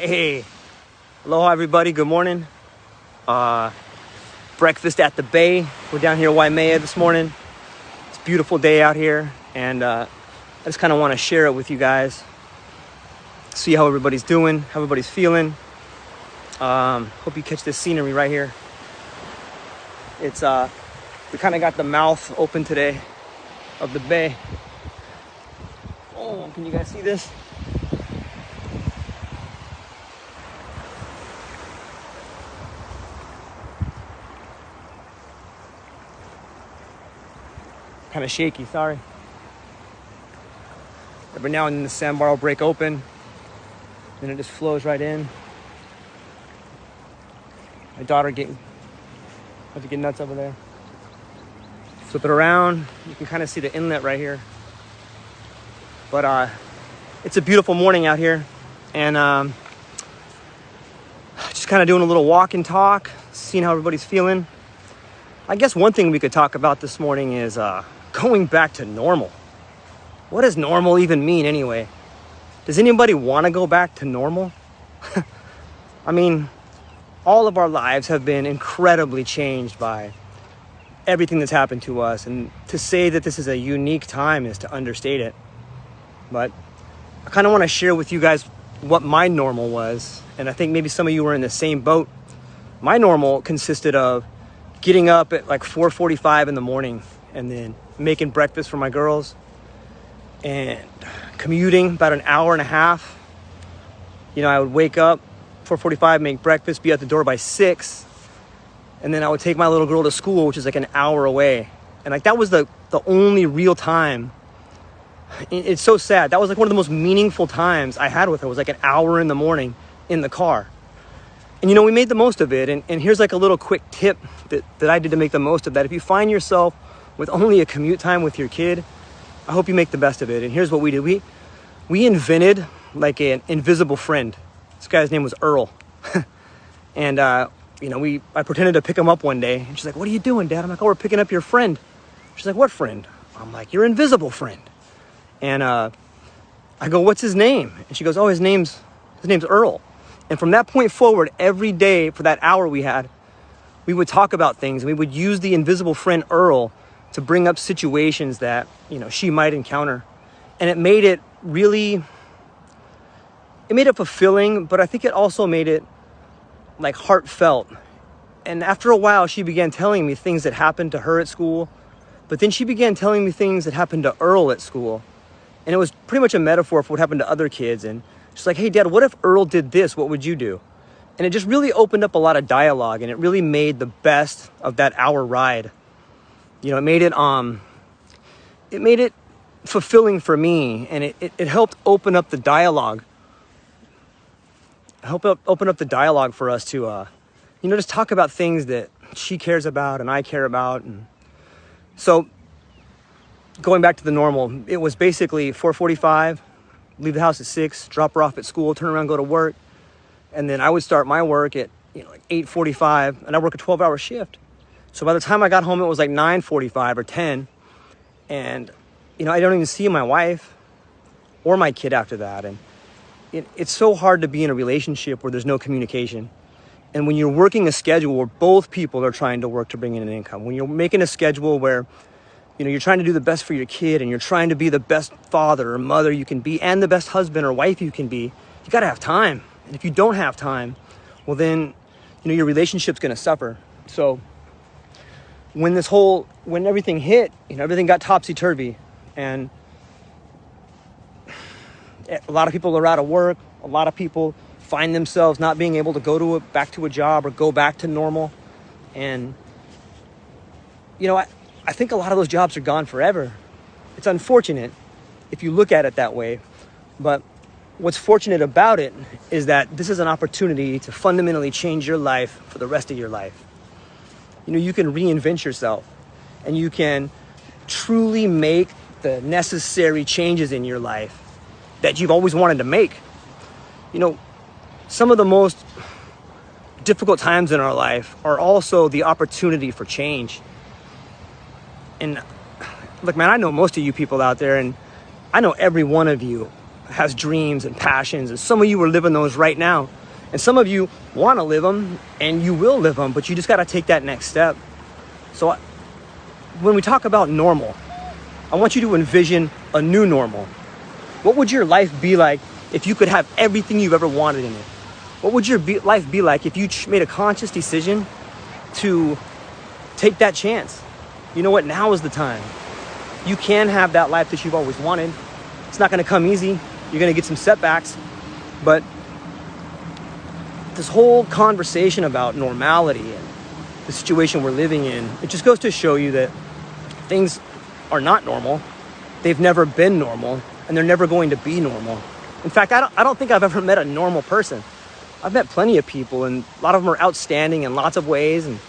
Hey, aloha everybody, good morning. Breakfast at the bay. We're down here at Waimea this morning. It's a beautiful day out here, and I just kind of want to share it with you guys. See how everybody's doing, how everybody's feeling. Hope you catch this scenery right here. It's we kind of got the mouth open today of the bay. Oh, can you guys see this? Kind of shaky, sorry. Every now and then the sandbar will break open, then it just flows right in. My daughter about to get nuts over there. Flip it around, you can kind of see the inlet right here. But it's a beautiful morning out here, and just kind of doing a little walk and talk, seeing how everybody's feeling. I guess one thing we could talk about this morning is going back to normal. What does normal even mean anyway? Does anybody want to go back to normal? I mean, all of our lives have been incredibly changed by everything that's happened to us. And to say that this is a unique time is to understate it. But I kind of want to share with you guys what my normal was. And I think maybe some of you were in the same boat. My normal consisted of getting up at like 4:45 in the morning and then making breakfast for my girls and commuting about an hour and a half. You know, I would wake up 4:45, make breakfast, be at the door by 6, and then I would take my little girl to school, which is like an hour away. And like that was the only real time. It's so sad. That was like one of the most meaningful times I had with her, was like an hour in the morning in the car. And you know, we made the most of it. And here's like a little quick tip that I did to make the most of that. If you find yourself with only a commute time with your kid, I hope you make the best of it. And here's what we did. We invented like an invisible friend. This guy's name was Earl. And, you know, I pretended to pick him up one day. And she's like, "What are you doing, Dad?" I'm like, "Oh, we're picking up your friend." She's like, "What friend?" I'm like, "Your invisible friend." And I go, "What's his name?" And she goes, "Oh, his name's Earl." And from that point forward, every day for that hour we would talk about things. And we would use the invisible friend Earl to bring up situations that, you know, she might encounter. And it made it fulfilling, but I think it also made it like heartfelt. And after a while, she began telling me things that happened to her at school, but then she began telling me things that happened to Earl at school. And it was pretty much a metaphor for what happened to other kids. And she's like, "Hey, Dad, what if Earl did this? What would you do?" And it just really opened up a lot of dialogue, and it really made the best of that hour ride. You know, it made it fulfilling for me, and it helped open up the dialogue. Open up the dialogue for us to, you know, just talk about things that she cares about and I care about. And so going back to the normal, it was basically 4:45, leave the house at 6, drop her off at school, turn around, go to work. And then I would start my work at, you know, like 8:45, and I work a 12-hour shift. So by the time I got home, it was like 9:45 or 10. And, you know, I don't even see my wife or my kid after that. And it's so hard to be in a relationship where there's no communication. And when you're working a schedule where both people are trying to work to bring in an income, when you're making a schedule where, you know, you're trying to do the best for your kid and you're trying to be the best father or mother you can be and the best husband or wife you can be, you got to have time. And if you don't have time, well then, you know, your relationship's going to suffer. So when everything hit, you know, everything got topsy-turvy, and a lot of people are out of work. A lot of people find themselves not being able to go back to a job or go back to normal. And, you know, I think a lot of those jobs are gone forever. It's unfortunate if you look at it that way. But what's fortunate about it is that this is an opportunity to fundamentally change your life for the rest of your life. You know, you can reinvent yourself, and you can truly make the necessary changes in your life that you've always wanted to make. You know, some of the most difficult times in our life are also the opportunity for change. And look, man, I know most of you people out there, and I know every one of you has dreams and passions, and some of you are living those right now. And some of you want to live them, and you will live them, but you just got to take that next step. So when we talk about normal, I want you to envision a new normal. What would your life be like if you could have everything you've ever wanted in it? What would your life be like if you made a conscious decision to take that chance? You know what? Now is the time. You can have that life that you've always wanted. It's not going to come easy. You're going to get some setbacks, but this whole conversation about normality and the situation we're living in, it just goes to show you that things are not normal. They've never been normal, and they're never going to be normal. In fact, I don't think I've ever met a normal person. I've met plenty of people, and a lot of them are outstanding in lots of ways, and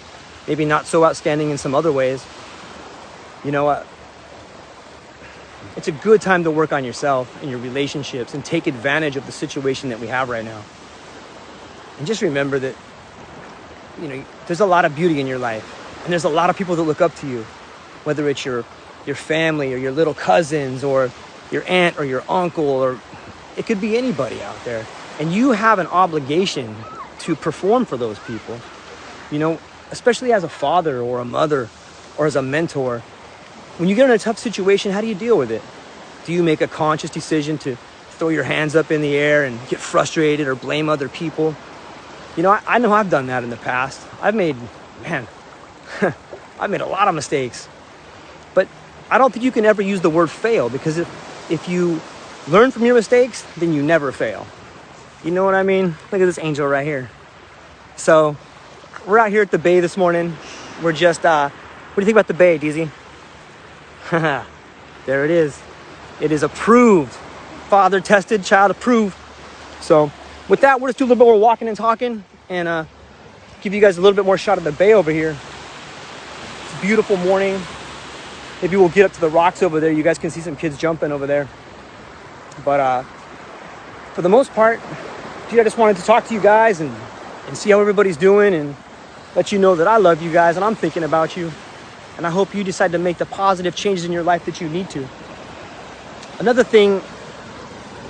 maybe not so outstanding in some other ways. You know, it's a good time to work on yourself and your relationships and take advantage of the situation that we have right now. And just remember that, you know, there's a lot of beauty in your life, and there's a lot of people that look up to you, whether it's your family or your little cousins or your aunt or your uncle, or it could be anybody out there. And you have an obligation to perform for those people, you know, especially as a father or a mother or as a mentor. When you get in a tough situation, how do you deal with it? Do you make a conscious decision to throw your hands up in the air and get frustrated or blame other people? You know, I know I've done that in the past. I've made a lot of mistakes. But I don't think you can ever use the word fail, because if you learn from your mistakes, then you never fail. You know what I mean? Look at this angel right here. So we're out here at the bay this morning. We're just, what do you think about the bay, DZ? There it is. It is approved. Father tested, child approved. So with that, we'll just do a little bit more walking and talking, and give you guys a little bit more shot of the bay over here. It's a beautiful morning. Maybe we'll get up to the rocks over there. You guys can see some kids jumping over there. But for the most part, I just wanted to talk to you guys and see how everybody's doing, and let you know that I love you guys and I'm thinking about you. And I hope you decide to make the positive changes in your life that you need to. Another thing,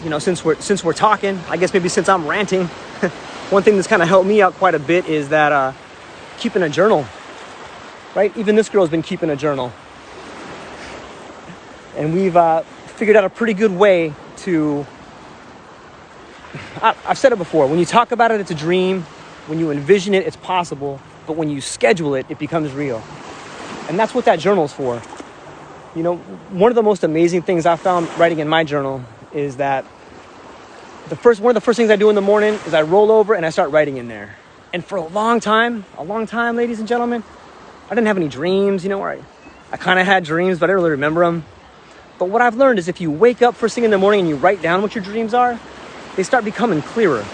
you know, since we're talking, I guess maybe since I'm ranting, one thing that's kind of helped me out quite a bit is that keeping a journal, right? Even this girl's been keeping a journal. And we've figured out a pretty good way to, I've said it before, when you talk about it, it's a dream. When you envision it, it's possible. But when you schedule it, it becomes real. And that's what that journal's for. You know, one of the most amazing things I found writing in my journal is that one of the first things I do in the morning is I roll over and I start writing in there. And for a long time, ladies and gentlemen, I didn't have any dreams, you know, or I kind of had dreams, but I didn't really remember them. But what I've learned is if you wake up first thing in the morning and you write down what your dreams are, they start becoming clearer.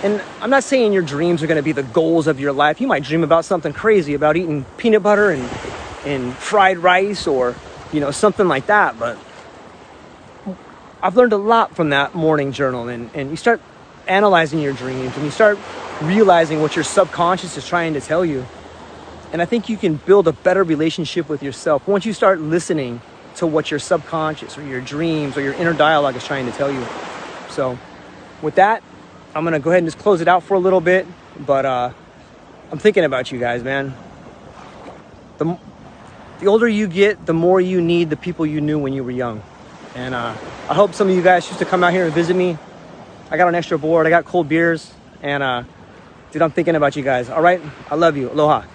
And I'm not saying your dreams are going to be the goals of your life. You might dream about something crazy, about eating peanut butter and fried rice, or, you know, something like that. But I've learned a lot from that morning journal, and you start analyzing your dreams, and you start realizing what your subconscious is trying to tell you. And I think you can build a better relationship with yourself once you start listening to what your subconscious or your dreams or your inner dialogue is trying to tell you. So with that, I'm going to go ahead and just close it out for a little bit. But I'm thinking about you guys, man. The older you get, the more you need the people you knew when you were young. And I hope some of you guys choose to come out here and visit me. I got an extra board. I got cold beers. And dude, I'm thinking about you guys. All right? I love you. Aloha.